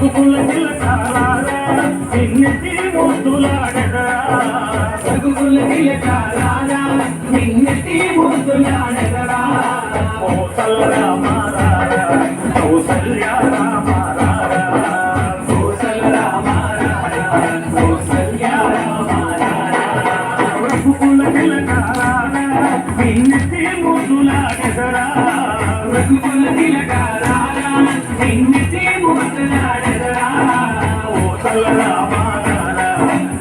రఘుకుల తిలకాలారా నిన్నెత్తి ముద్దులాడెదరా రఘుకుల తిలకాలారా నిన్నెత్తి ముద్దులాడెదరా కోసల రామారారా కౌసల్య రామారారా కోసల రామారారా కౌసల్య రామారారా రఘుకుల తిలకాలారా నిన్నెత్తి ముద్దులాడెదరా రఘుకుల తిలకాలారా నిన్నెత్తి ముద్దులాడెదరా కోసల రామారారా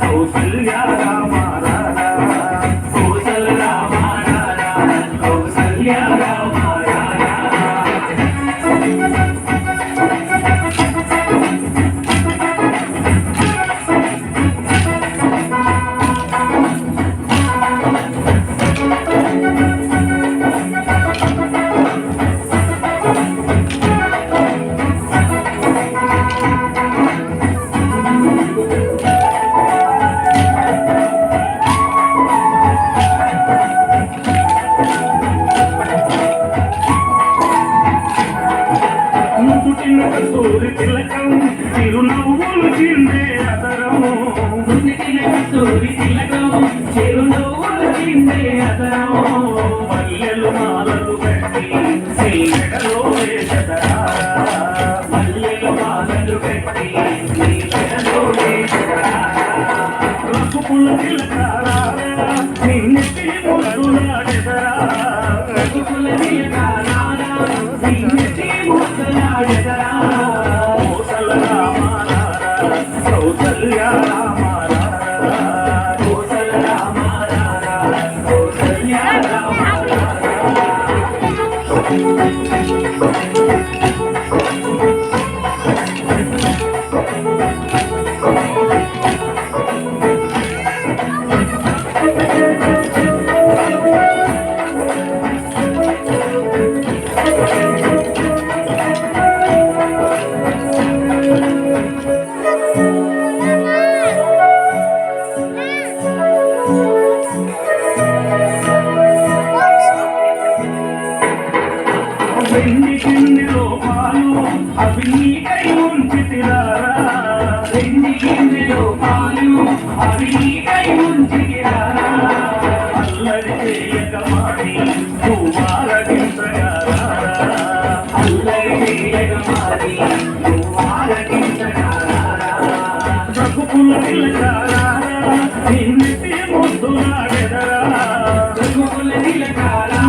కౌసల్య రామారారా కోసల రామారారా కౌసల్య రామారారా పుట్టిన కస్తూరి తిలకం చిరునవ్వులు చిందే అదరం పుట్టిన కస్తూరి తిలకం చిరునవ్వులు చిందే అదరం మల్లెలు మాలలు కట్టి నీ మెడలో వేసదరా మల్లెలు మాలలు కట్టి నీ మెడలో వేసదరా రఘుకుల తిలకారా నిన్నెత్తి ముద్దులాడెదరా రఘుకుల తిలకారా నిన్నెత్తి ముద్దులాడెదరా కోసల రామారారా కౌసల్య రామారారా కోసల రామారారా కౌసల్య రామారారా వెండి గిన్నెలో పాలు అవి నీకై ఉంచితిరారా వెండి గిన్నెలో పాలు అవి నీకై ఉంచితిరారా అల్లరి చేయక మాడి నువ్వారగించగారా అల్లరి చేయక మాడి నువ్వారగించగారా రఘుకుల తిలకారా నిన్నెత్తి ముద్దులాడెదరా రఘుకుల తిలకారా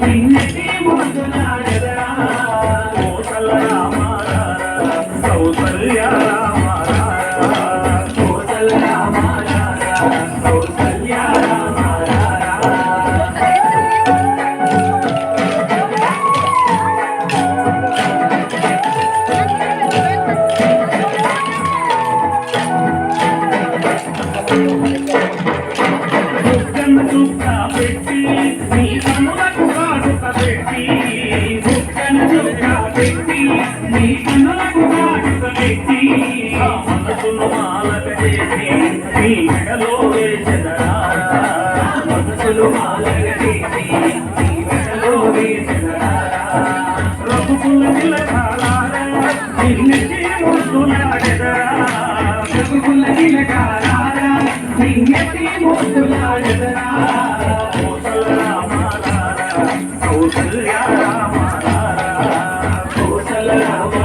నిన్నెత్తి ముద్దులాడెదరా కోసల రామారారా కౌసల్య రామారారా కోసల రామారారా కౌసల్య రామారారా బుగ్గన చుక్క పెట్టి నీ కనులకు కాటుక పెట్టి బుగ్గన చుక్క పెట్టి నీ కనులకు కాటుక పెట్టి మనసును మాలక చేసి నీ మెడలో వేసెదరా మనసులు మాలక చేసి నీ మెడలో వేసెదరా రఘుకుల తిలకాలారా నిన్నెత్తి ముద్దులాడెదరా రఘుకుల తిలకాలారా నిన్నెత్తి ముద్దులాడెదరా కోసల రామారారా కౌసల్య రామారారా కోసల రామ